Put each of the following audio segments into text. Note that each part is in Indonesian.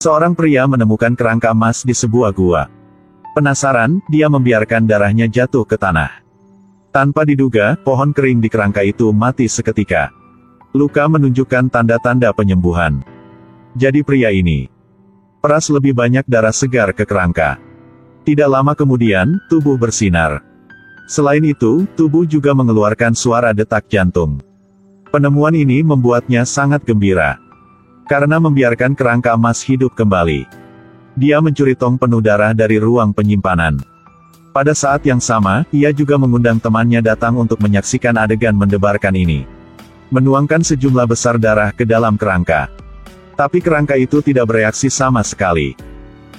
Seorang pria menemukan kerangka emas di sebuah gua. Penasaran, dia membiarkan darahnya jatuh ke tanah. Tanpa diduga, pohon kering di kerangka itu mati seketika. Luka menunjukkan tanda-tanda penyembuhan. Jadi pria ini peras lebih banyak darah segar ke kerangka. Tidak lama kemudian, tubuh bersinar. Selain itu, tubuh juga mengeluarkan suara detak jantung. Penemuan ini membuatnya sangat gembira. Karena membiarkan kerangka emas hidup kembali. Dia mencuri tong penuh darah dari ruang penyimpanan. Pada saat yang sama, ia juga mengundang temannya datang untuk menyaksikan adegan mendebarkan ini. Menuangkan sejumlah besar darah ke dalam kerangka. Tapi kerangka itu tidak bereaksi sama sekali.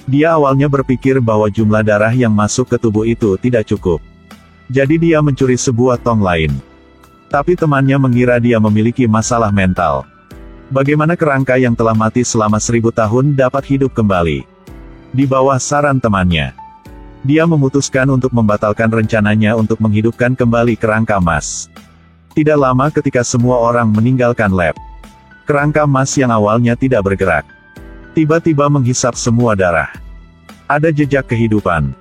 Dia awalnya berpikir bahwa jumlah darah yang masuk ke tubuh itu tidak cukup. Jadi dia mencuri sebuah tong lain. Tapi temannya mengira dia memiliki masalah mental. Bagaimana kerangka yang telah mati selama 1000 tahun dapat hidup kembali? Di bawah saran temannya, dia memutuskan untuk membatalkan rencananya untuk menghidupkan kembali kerangka emas. Tidak lama ketika semua orang meninggalkan lab, kerangka emas yang awalnya tidak bergerak, tiba-tiba menghisap semua darah. Ada jejak kehidupan.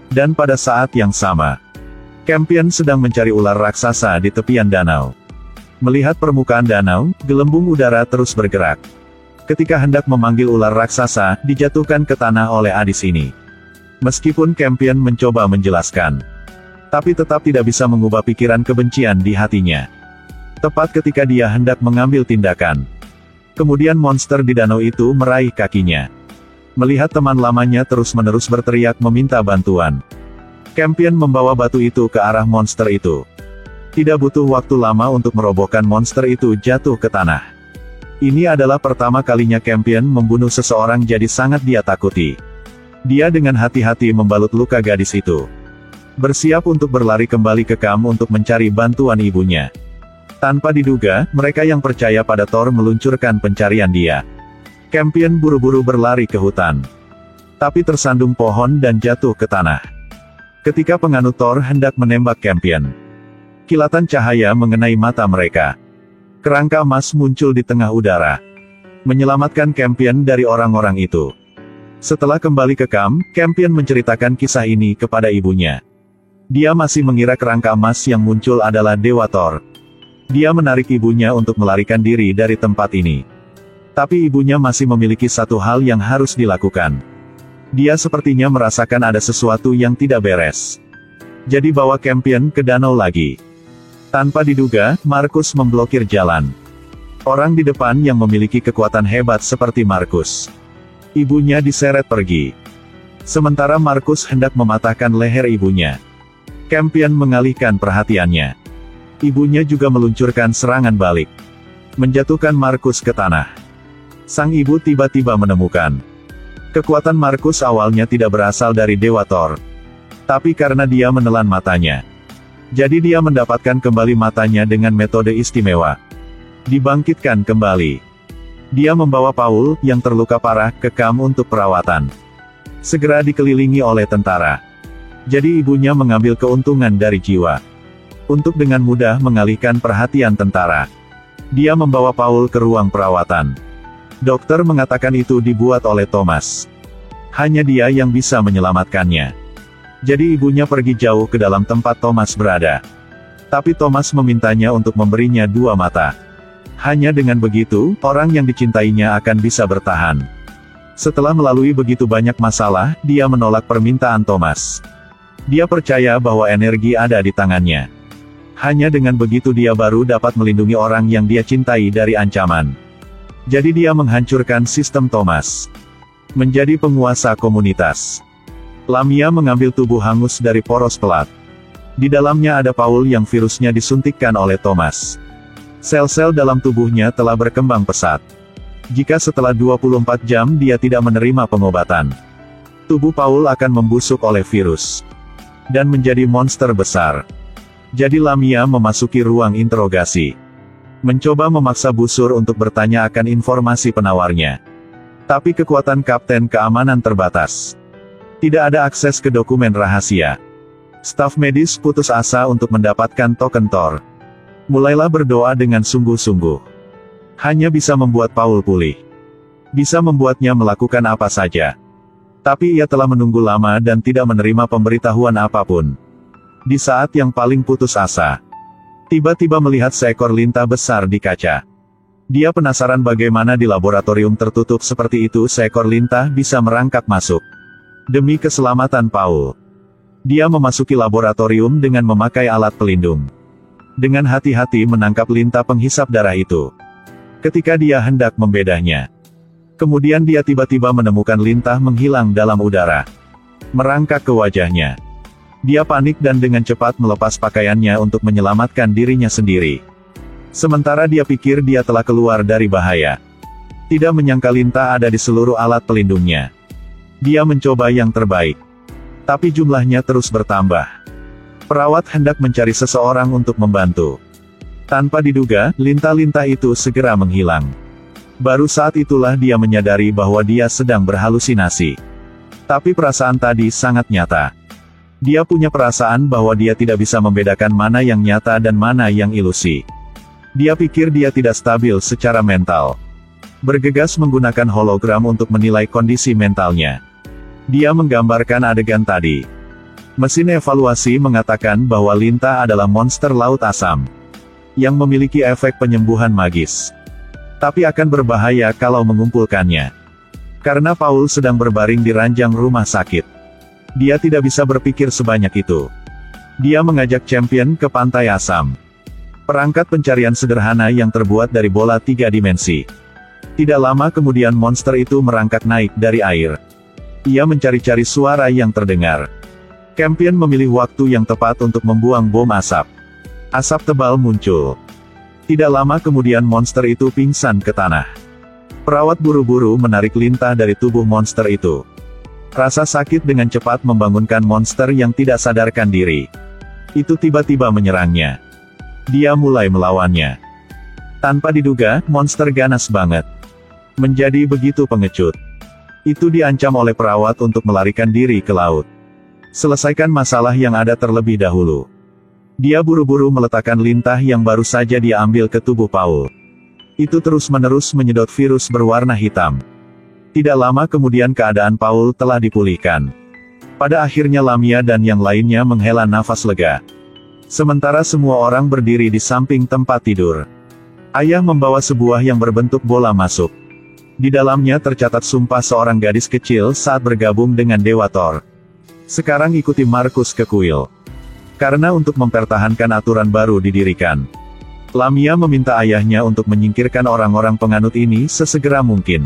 Dan pada saat yang sama, Campion sedang mencari ular raksasa di tepian danau. Melihat permukaan danau, gelembung udara terus bergerak. Ketika hendak memanggil ular raksasa, dijatuhkan ke tanah oleh Adis ini. Meskipun Campion mencoba menjelaskan, tapi tetap tidak bisa mengubah pikiran kebencian di hatinya. Tepat ketika dia hendak mengambil tindakan, kemudian monster di danau itu meraih kakinya. Melihat teman lamanya terus-menerus berteriak meminta bantuan, Campion membawa batu itu ke arah monster itu. Tidak butuh waktu lama untuk merobohkan monster itu jatuh ke tanah. Ini adalah pertama kalinya Campion membunuh seseorang jadi sangat dia takuti. Dia dengan hati-hati membalut luka gadis itu. Bersiap untuk berlari kembali ke kamp untuk mencari bantuan ibunya. Tanpa diduga, mereka yang percaya pada Thor meluncurkan pencarian dia. Campion buru-buru berlari ke hutan. Tapi tersandung pohon dan jatuh ke tanah. Ketika penganut Thor hendak menembak Campion, kilatan cahaya mengenai mata mereka. Kerangka emas muncul di tengah udara, menyelamatkan Campion dari orang-orang itu. Setelah kembali ke kamp, Campion menceritakan kisah ini kepada ibunya. Dia masih mengira kerangka emas yang muncul adalah Dewa Thor. Dia menarik ibunya untuk melarikan diri dari tempat ini. Tapi ibunya masih memiliki satu hal yang harus dilakukan. Dia sepertinya merasakan ada sesuatu yang tidak beres. Jadi bawa Campion ke danau lagi. Tanpa diduga, Markus memblokir jalan. Orang di depan yang memiliki kekuatan hebat seperti Markus. Ibunya diseret pergi. Sementara Markus hendak mematahkan leher ibunya. Campion mengalihkan perhatiannya. Ibunya juga meluncurkan serangan balik, menjatuhkan Markus ke tanah. Sang ibu tiba-tiba menemukan. Kekuatan Markus awalnya tidak berasal dari Dewa Thor. Tapi karena dia menelan matanya, jadi dia mendapatkan kembali matanya dengan metode istimewa. Dibangkitkan kembali. Dia membawa Paul, yang terluka parah, ke kamp untuk perawatan. Segera dikelilingi oleh tentara. Jadi ibunya mengambil keuntungan dari jiwa. Untuk dengan mudah mengalihkan perhatian tentara, dia membawa Paul ke ruang perawatan. Dokter mengatakan itu dibuat oleh Thomas. Hanya dia yang bisa menyelamatkannya. Jadi ibunya pergi jauh ke dalam tempat Thomas berada. Tapi Thomas memintanya untuk memberinya 2 mata. Hanya dengan begitu, orang yang dicintainya akan bisa bertahan. Setelah melalui begitu banyak masalah, dia menolak permintaan Thomas. Dia percaya bahwa energi ada di tangannya. Hanya dengan begitu dia baru dapat melindungi orang yang dia cintai dari ancaman. Jadi dia menghancurkan sistem Thomas. Menjadi penguasa komunitas. Lamia mengambil tubuh hangus dari poros pelat. Di dalamnya ada Paul yang virusnya disuntikkan oleh Thomas. Sel-sel dalam tubuhnya telah berkembang pesat. Jika setelah 24 jam dia tidak menerima pengobatan, tubuh Paul akan membusuk oleh virus. Dan menjadi monster besar. Jadi Lamia memasuki ruang interogasi. Mencoba memaksa Busur untuk bertanya akan informasi penawarnya. Tapi kekuatan Kapten Keamanan terbatas. Tidak ada akses ke dokumen rahasia. Staf medis putus asa untuk mendapatkan token Thor. Mulailah berdoa dengan sungguh-sungguh. Hanya bisa membuat Paul pulih. bisa membuatnya melakukan apa saja. Tapi ia telah menunggu lama dan tidak menerima pemberitahuan apapun. Di saat yang paling putus asa, tiba-tiba melihat seekor lintah besar di kaca. Dia penasaran bagaimana di laboratorium tertutup seperti itu seekor lintah bisa merangkak masuk. Demi keselamatan Paul, dia memasuki laboratorium dengan memakai alat pelindung. Dengan hati-hati menangkap lintah penghisap darah itu. Ketika dia hendak membedahnya, kemudian dia tiba-tiba menemukan lintah menghilang dalam udara, merangkak ke wajahnya. Dia panik dan dengan cepat melepas pakaiannya untuk menyelamatkan dirinya sendiri. Sementara dia pikir dia telah keluar dari bahaya, tidak menyangka lintah ada di seluruh alat pelindungnya. Dia mencoba yang terbaik, tapi jumlahnya terus bertambah. Perawat hendak mencari seseorang untuk membantu. Tanpa diduga, lintah-lintah itu segera menghilang. Baru saat itulah dia menyadari bahwa dia sedang berhalusinasi. Tapi perasaan tadi sangat nyata. Dia punya perasaan bahwa dia tidak bisa membedakan mana yang nyata dan mana yang ilusi. Dia pikir dia tidak stabil secara mental. Bergegas menggunakan hologram untuk menilai kondisi mentalnya. Dia menggambarkan adegan tadi. Mesin evaluasi mengatakan bahwa lintah adalah monster laut asam, yang memiliki efek penyembuhan magis. Tapi akan berbahaya kalau mengumpulkannya. Karena Paul sedang berbaring di ranjang rumah sakit. Dia tidak bisa berpikir sebanyak itu. Dia mengajak champion ke pantai asam. Perangkat pencarian sederhana yang terbuat dari bola 3 dimensi. Tidak lama kemudian monster itu merangkak naik dari air. Ia mencari-cari suara yang terdengar. Champion memilih waktu yang tepat untuk membuang bom asap. Asap tebal muncul. Tidak lama kemudian monster itu pingsan ke tanah. Perawat buru-buru menarik lintah dari tubuh monster itu. Rasa sakit dengan cepat membangunkan monster yang tidak sadarkan diri. Itu tiba-tiba menyerangnya. Dia mulai melawannya. Tanpa diduga, monster ganas banget. Menjadi begitu pengecut. Itu diancam oleh perawat untuk melarikan diri ke laut. Selesaikan masalah yang ada terlebih dahulu. Dia buru-buru meletakkan lintah yang baru saja dia ambil ke tubuh Paul. Itu terus-menerus menyedot virus berwarna hitam. Tidak lama kemudian keadaan Paul telah dipulihkan. Pada akhirnya Lamia dan yang lainnya menghela nafas lega. Sementara semua orang berdiri di samping tempat tidur. Ayah membawa sebuah yang berbentuk bola masuk. Di dalamnya tercatat sumpah seorang gadis kecil saat bergabung dengan Dewa Thor. Sekarang ikuti Markus ke kuil. Karena untuk mempertahankan aturan baru didirikan. Lamia meminta ayahnya untuk menyingkirkan orang-orang penganut ini sesegera mungkin.